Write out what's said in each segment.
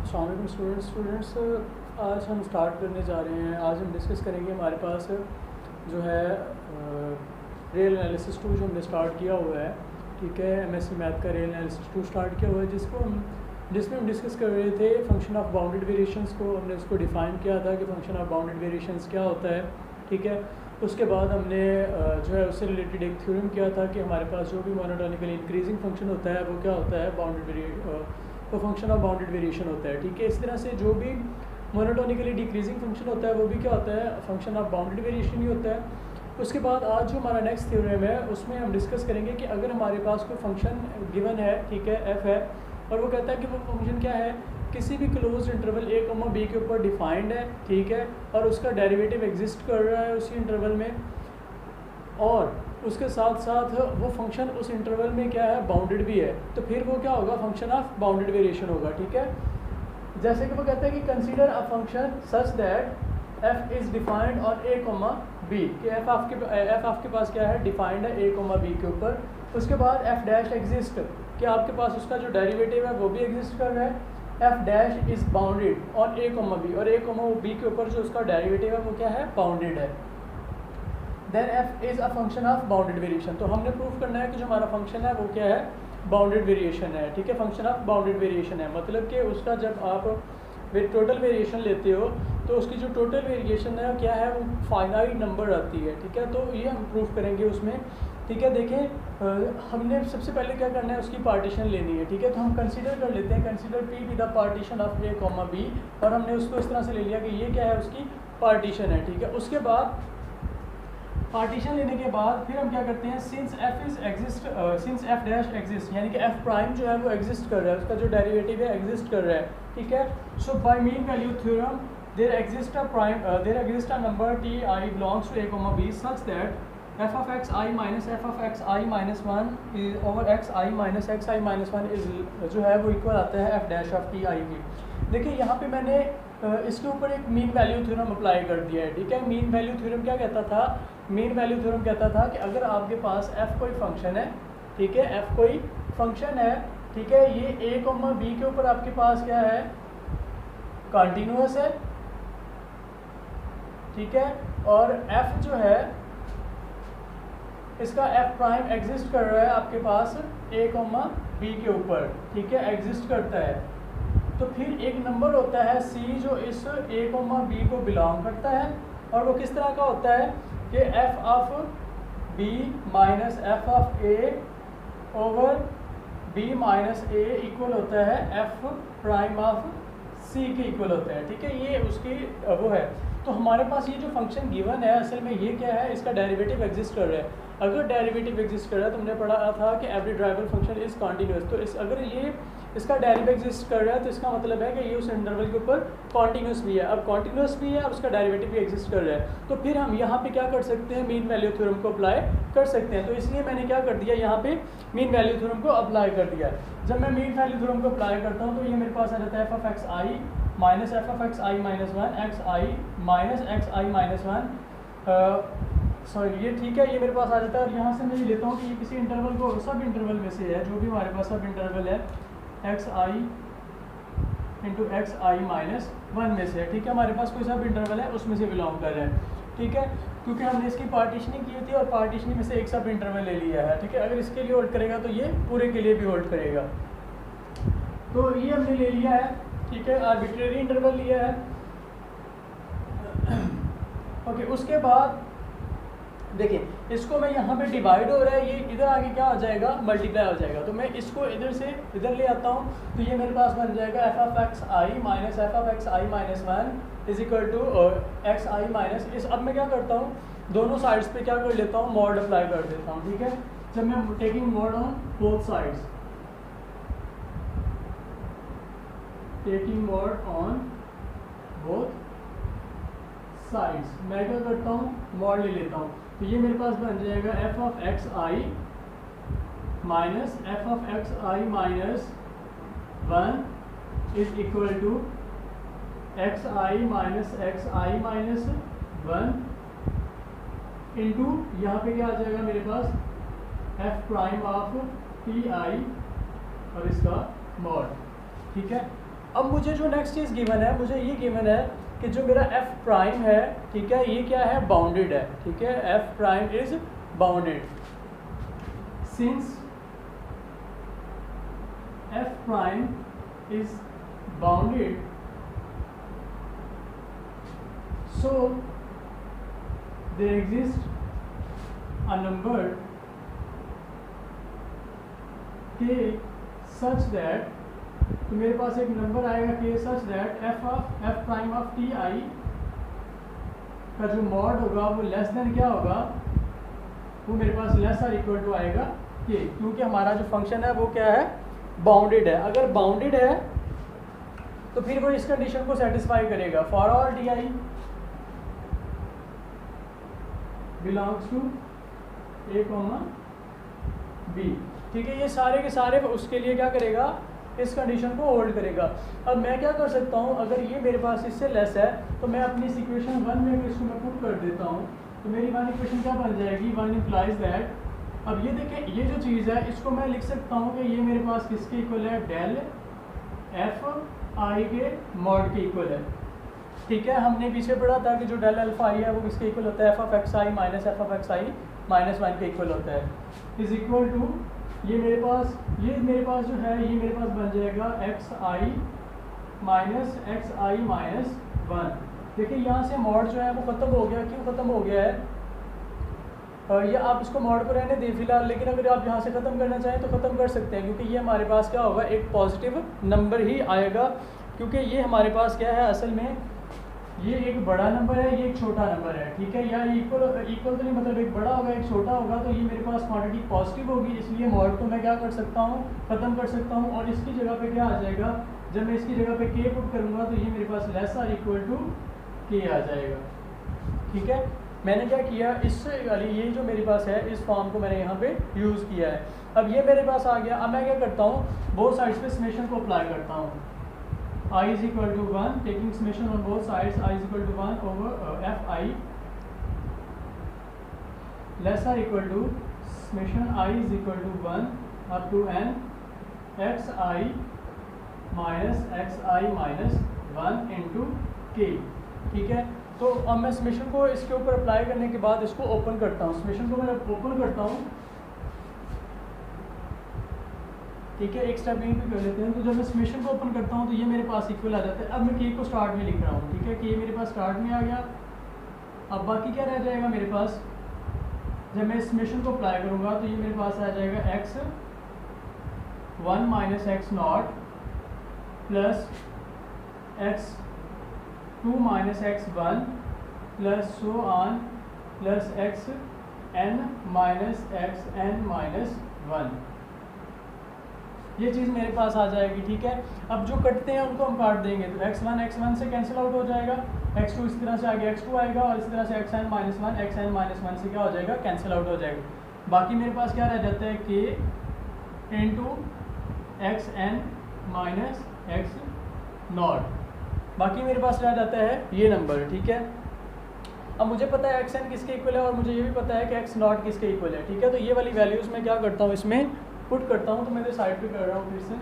अस्सलाम वालेकुम स्टूडेंट्स, आज हम स्टार्ट करने जा रहे हैं। आज हम डिस्कस करेंगे हमारे पास जो है रियल एनालिसिस 2 जो हमने स्टार्ट किया हुआ है, ठीक है। एमएससी मैथ का रियल एनालिसिस 2 स्टार्ट किया हुआ है, जिसमें हम डिस्कस कर रहे थे फंक्शन ऑफ बाउंडेड वेरिएशंस को। हमने उसको डिफ़ाइन किया था कि फंक्शन ऑफ बाउंडेड वेरिएशंस क्या होता है, ठीक है। उसके बाद हमने जो है उससे रिलेटेड एक थ्योरम किया था कि हमारे पास जो भी मोनोटोनिकली इंक्रीजिंग फंक्शन होता है वो क्या होता है, वो फंक्शन ऑफ बाउंडेड वेरिएशन होता है, ठीक है। इस तरह से जो भी मोनोटोनिकली डिक्रीजिंग फंक्शन होता है वो भी क्या होता है, फंक्शन ऑफ बाउंडेड वेरिएशन ही होता है। उसके बाद आज जो हमारा नेक्स्ट थ्योरम है उसमें हम डिस्कस करेंगे कि अगर हमारे पास कोई फंक्शन गिवन है, ठीक है, एफ है, और वो कहता है कि वो फंक्शन क्या है, किसी भी क्लोज इंटरवल ए कॉमा बी के ऊपर डिफाइंड है, ठीक है, और उसका डेरिवेटिव एग्जिस्ट कर रहा है उसी इंटरवल में, और उसके साथ साथ वो फंक्शन उस इंटरवल में क्या है, बाउंडेड भी है, तो फिर वो क्या होगा, फंक्शन ऑफ बाउंडेड वेरिएशन होगा, ठीक है। जैसे कि वो कहता है कि consider a function such that f is defined on a comma b, कि एफ आपके पास क्या है, डिफाइंड है ए कॉमा बी के ऊपर। उसके बाद एफ डैश एग्जिस्ट, कि आपके पास उसका जो डेरिवेटिव है वो भी एग्जिस्ट कर रहा है। F dash is bounded on a comma b, और ए कॉमा बी के ऊपर जो उसका डेरिवेटिव है वो क्या है, बाउंडेड है। Then f is a function of bounded variation. तो हमने प्रूव करना है कि जो हमारा फंक्शन है वो क्या है, बाउंडेड वेरिएशन है, ठीक है। फंक्शन ऑफ बाउंडेड वेरिएशन है, मतलब कि उसका जब आप टोटल वेरिएशन लेते हो तो उसकी जो टोटल वेरिएशन है क्या है, वो फाइनाइट नंबर आती है, ठीक है। तो ये हम प्रूव करेंगे उसमें, ठीक है। देखें, हमने सबसे पहले क्या करना है, उसकी पार्टीशन लेनी है, ठीक है। तो हम कंसीडर कर लेते हैं, consider P with the partition of a comma b, और हमने उसको इस तरह से ले लिया कि ये क्या है, उसकी पार्टीशन है, ठीक है। उसके बाद पार्टीशन लेने के बाद फिर हम क्या करते हैं, सिंस एफ डैश एग्जिस्ट, यानी कि एफ प्राइम जो है वो एग्जिस्ट कर रहा है, उसका जो डेरिवेटिव है एग्जिस्ट कर रहा है, ठीक है। So by mean value theorem there exist a number t i belongs to a comma b such that f of x i minus f of x i minus one over x i minus x i minus one is जो है वो equal आता है f dash of t i की। देखिए यहाँ पे मैंने इसके ऊपर एक मीन वैल्यू थ्योरम अप्लाई कर दिया है, ठीक है। मीन वैल्यू थ्योरम क्या कहता था, मीन वैल्यू थ्योरम कहता था कि अगर आपके पास एफ कोई फंक्शन है, ठीक है, एफ कोई फंक्शन है, ठीक है, ये ए कॉमा बी के ऊपर आपके पास क्या है, कॉन्टिन्यूअस है, ठीक है, और एफ जो है इसका एफ प्राइम एग्जिस्ट कर रहा है आपके पास ए कॉमा बी के ऊपर, ठीक है, एग्जिस्ट करता है। तो फिर एक नंबर होता है सी जो इस ए कॉमा बी को बिलोंग करता है, और वो किस तरह का होता है कि f of b minus f of a over b minus a equal होता है एफ प्राइम ऑफ सी के इक्वल होता है, ठीक है। ये उसकी वो है। तो हमारे पास ये जो फंक्शन गिवन है असल में ये क्या है, इसका डेरिवेटिव एग्जिस्ट कर रहा है। अगर डेरिवेटिव एग्जिस्ट कर रहा है तो हमने पढ़ा था कि every driver function is continuous, तो अगर ये इसका डेरिवेटिव एग्जिस्ट कर रहा है तो इसका मतलब है कि ये उस इंटरवल के ऊपर कॉन्टीन्यूस भी है। अब कॉन्टीन्यूस भी है और उसका डेरिवेटिव भी एग्जिस्ट कर रहा है, तो फिर हम यहाँ पे क्या कर सकते हैं, मीन वैल्यू थ्योरम को अप्लाई कर सकते हैं। तो इसलिए मैंने क्या कर दिया, यहाँ पे मीन वैल्यू थ्योरम को अप्लाई कर दिया। जब मैं मीन वैल्यू थ्योरम को अप्लाई करता हूँ तो ये मेरे पास आ जाता है F of x i minus f of x i minus one x i minus x i minus one, sorry ये ठीक है, ये मेरे पास आ जाता है। और यहाँ से मैं ये लेता हूँ कि ये किसी इंटरवल को, सब इंटरवल में से है, जो भी हमारे पास सब इंटरवल है x I into x i minus one में से है, ठीक है। हमारे पास कोई सब इंटरवल है उसमें से बिलोंग कर रहा है, ठीक है, क्योंकि हमने इसकी पार्टीशनिंग की थी और पार्टीशनिंग में से एक सब इंटरवल ले लिया है, ठीक है। अगर इसके लिए होल्ड करेगा तो ये पूरे के लिए भी होल्ड करेगा। तो ये हमने ले लिया है, ठीक है, आर्बिट्रेरी इंटरवल लिया है, ओके। उसके बाद देखिए इसको मैं यहाँ पे डिवाइड हो रहा है, ये इधर आगे क्या हो जाएगा, मल्टीप्लाई हो जाएगा। तो मैं इसको इधर से इधर ले आता हूँ, तो ये मेरे पास बन जाएगा f of x i minus f of x i minus one is equal to x i minus इस। अब मैं क्या करता हूँ, दोनों साइड्स पे क्या कर लेता हूँ, मॉड अप्लाई कर देता हूँ, ठीक है। जब मैं taking mod on both sides, taking mod on both sides, मैं क्या करता हूँ, मॉड ले लेता हूँ। तो ये मेरे पास बन जाएगा f of x i minus f of x i minus one is equal to x i minus x i minus one into यहाँ पे क्या आ जाएगा मेरे पास f prime of t i और इसका मॉड, ठीक है। अब मुझे जो नेक्स्ट चीज़ गिवन है, मुझे ये गिवन है कि जो मेरा एफ प्राइम है, ठीक है, ये क्या है, बाउंडेड है, ठीक है, F prime is bounded. Since F prime is bounded, so there exists a number k such that, तो मेरे पास एक नंबर आएगा k such that f prime of ti का जो मॉड होगा वो लेस देन क्या होगा, वो मेरे पास लेस और इक्वल टू आएगा k, क्योंकि हमारा जो फंक्शन है वो क्या है, बाउंडेड है। अगर बाउंडेड है तो फिर वो इस कंडीशन को सेटिस्फाई करेगा, for all ti belongs to a, b, ठीक है। ये सारे के सारे उसके लिए क्या करेगा, इस कंडीशन को होल्ड करेगा। अब मैं क्या कर सकता हूँ, अगर ये मेरे पास इससे लेस है तो मैं अपनी इस इक्वेशन 1 में इसको मैं पुट कर देता हूँ, तो मेरी वन इक्वेशन क्या बन जाएगी, वन इम्प्लाइज दैट, अब ये देखें, ये जो चीज़ है इसको मैं लिख सकता हूँ कि ये मेरे पास किसके इक्वल है, डेल एफ आई के मॉड के इक्वल है, ठीक है। हमने पीछे पढ़ा था कि जो डेल अल्फा आई है वो किसके इक्वल होता है, F of x i minus f of x i minus one के इक्वल होता है, इज इक्वल टू ये मेरे पास जो है ये मेरे पास बन जाएगा एक्स आई माइनस वन। देखिए यहाँ से मॉड जो है वो ख़त्म हो गया, क्यों ख़त्म हो गया है, ये आप इसको मॉड को रहने दें फिलहाल, लेकिन अगर आप यहाँ से ख़त्म करना चाहें तो ख़त्म कर सकते हैं, क्योंकि ये हमारे पास क्या होगा, एक पॉजिटिव नंबर ही आएगा, क्योंकि ये हमारे पास क्या है, असल में ये एक बड़ा नंबर है, ये एक छोटा नंबर है, ठीक है। या इक्वल तो नहीं, मतलब एक बड़ा होगा एक छोटा होगा, तो ये मेरे पास क्वांटिटी पॉजिटिव होगी, इसलिए मॉड को मैं क्या कर सकता हूँ, ख़त्म कर सकता हूँ, और इसकी जगह पे क्या आ जाएगा, जब मैं इसकी जगह पे k पुट करूँगा तो ये मेरे पास लेस और इक्वल टू k आ जाएगा, ठीक है। मैंने क्या किया, इससे वाली ये जो मेरे पास है इस फॉर्म को मैंने यहाँ पे यूज़ किया है। अब ये मेरे पास आ गया, अब मैं क्या करता हूँ, बोथ साइड्स पे समेशन को अप्लाई करता हूँ, I is equal to 1, taking summation on both sides, I is equal to 1 over fi less or equal to summation I is equal to 1 up to n xi minus 1 into k, ठीक है। तो अब मैं summation को इसके ऊपर apply करने के बाद इसको ओपन करता हूँ, समेशन को मैं ओपन करता हूँ, ठीक है। एक स्टेप यहीं पे कर लेते हैं। तो जब मैं समेशन को ओपन करता हूँ तो ये मेरे पास इक्वल आ जाता है। अब मैं के को स्टार्ट में लिख रहा हूँ, ठीक है, कि ये मेरे पास स्टार्ट में आ गया। अब बाकी क्या रह जाएगा मेरे पास, जब मैं समेशन को अप्लाई करूँगा तो ये मेरे पास आ जाएगा x 1 minus x not plus x 2 minus x 1 plus so on plus x n minus x n minus 1, ये चीज़ मेरे पास आ जाएगी, ठीक है। अब जो कटते हैं उनको हम काट देंगे, तो x1 से कैंसिल आउट हो जाएगा, x2 इस तरह से आगे x2 आएगा, और इस तरह से xn माइनस 1 से क्या हो जाएगा, कैंसिल आउट हो जाएगा। बाकी मेरे पास क्या रह जाता है, k into xn minus x not, बाकी मेरे पास रह जाता है ये नंबर, ठीक है। अब मुझे पता है xn किसके इक्वल है, और मुझे ये भी पता है कि x नॉट किसके इक्वल है, ठीक है। तो ये वाली वैल्यूज़ मैं क्या करता हूँ, इसमें पुट करता हूँ। तो मैं साइड पे कर रहा हूँ फिर से,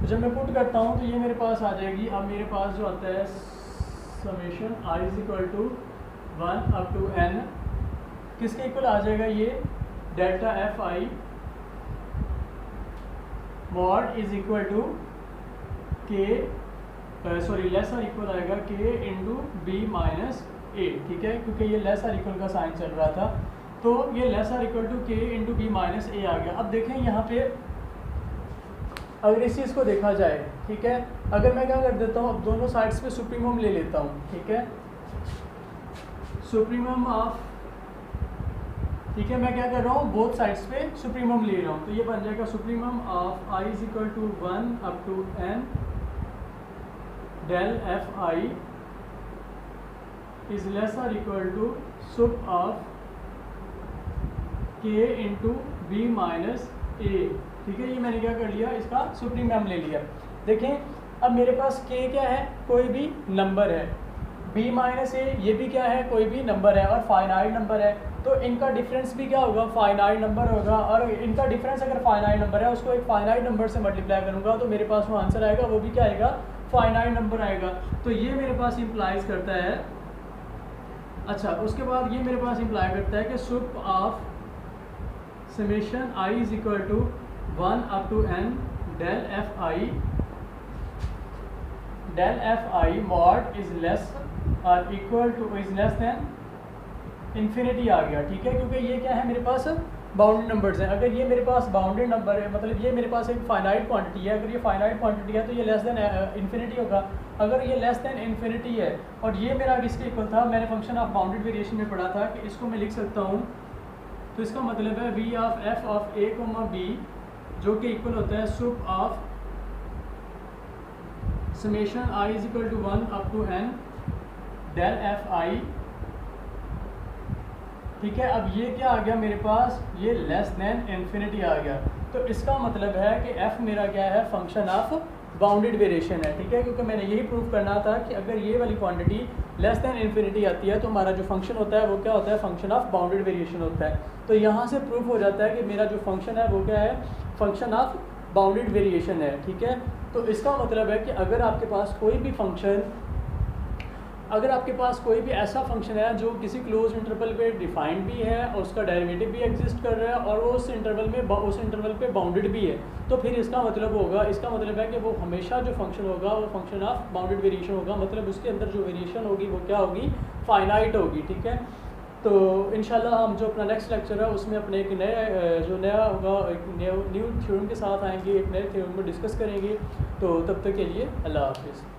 तो जब मैं पुट करता हूँ तो ये मेरे पास आ जाएगी। अब मेरे पास जो आता है summation i is equal to 1 up to n किसके इक्वल आ जाएगा, ये delta f i mod is equal to k, sorry less और इक्वल आएगा k into b minus a, ठीक है, क्योंकि ये लेस और इक्वल का साइन चल रहा था, तो ये लेस और equal to k into b minus a आ गया। अब देखें यहाँ पे अगर इस चीज़ को देखा जाए, ठीक है, अगर मैं क्या कर देता हूँ, अब दोनों साइड्स पे सुप्रीमम ले लेता हूँ, ठीक है, सुप्रीमम ऑफ, ठीक है, मैं क्या कर रहा हूँ, बोथ साइड्स पे सुप्रीमम ले रहा हूँ, तो ये बन जाएगा supremum of i is equal to 1 up to n del f i is less और equal to sup of k into b minus a, ठीक है। ये मैंने क्या कर लिया, इसका सुप्रीमम ले लिया। देखें अब मेरे पास k क्या है, कोई भी नंबर है, b माइनस ए ये भी क्या है, कोई भी नंबर है, और फाइनाइट नंबर है, तो इनका डिफरेंस भी क्या होगा, फाइनाइट नंबर होगा। और इनका डिफरेंस अगर फाइनाइट नंबर है, उसको एक फाइनाइट नंबर से मल्टीप्लाई करूँगा तो मेरे पास वो आंसर आएगा, वो भी क्या आएगा, फाइनाइट नंबर आएगा। तो ये मेरे पास इम्प्लाइज करता है। अच्छा, उसके बाद ये मेरे पास इम्प्लाई करता है कि sup of summation i is equal to 1 up to n del f i mod is less और equal to is less than infinity आ गया, ठीक है, क्योंकि ये क्या है मेरे पास बाउंडेड नंबर्स हैं। अगर ये मेरे पास बाउंडेड नंबर है, मतलब ये मेरे पास एक फाइनाइट क्वांटिटी है, अगर ये फाइनाइट क्वांटिटी है तो ये लेस देन इन्फिनिटी होगा। अगर ये लेस देन इन्फिनिटी है और ये मेरा किसके इक्वल था, मैंने फंक्शन ऑफ बाउंडेड वेरिएशन में पढ़ा था कि इसको मैं लिख सकता हूँ, तो इसका मतलब है v of f of a, b जो कि इक्वल होता है sup of summation i is equal to 1 up to n del f i, ठीक है। अब ये क्या आ गया मेरे पास, ये लेस देन इन्फिनिटी आ गया। तो इसका मतलब है कि f मेरा क्या है, फंक्शन ऑफ बाउंडेड वेरिएशन है, ठीक है, क्योंकि मैंने यही प्रूव करना था कि अगर ये वाली क्वांटिटी लेस देन इन्फिनिटी आती है तो हमारा जो फंक्शन होता है वो क्या होता है, फंक्शन ऑफ बाउंडेड वेरिएशन होता है। तो यहाँ से प्रूफ हो जाता है कि मेरा जो फंक्शन है वो क्या है, फंक्शन ऑफ बाउंडेड वेरिएशन है, ठीक है। तो इसका मतलब है कि अगर आपके पास कोई भी फंक्शन, अगर आपके पास कोई भी ऐसा फंक्शन है जो किसी क्लोज इंटरवल पे डिफाइंड भी है और उसका डेरिवेटिव भी एग्जिस्ट कर रहा है और वो उस इंटरवल पे बाउंडेड भी है, तो फिर इसका मतलब होगा, इसका मतलब है कि वो हमेशा जो फंक्शन होगा वो फंक्शन ऑफ बाउंडेड वेरिएशन होगा, मतलब उसके अंदर जो वेरिएशन होगी वो क्या होगी, फाइनाइट होगी, ठीक है। तो इंशाल्लाह हम जो अपना नेक्स्ट लेक्चर है उसमें अपने एक नए जो नया होगा, एक न्यू थ्योरम के साथ आएंगे, एक नए थ्योरम को डिस्कस करेंगे। तो तब तक के लिए अल्लाह हाफिज़।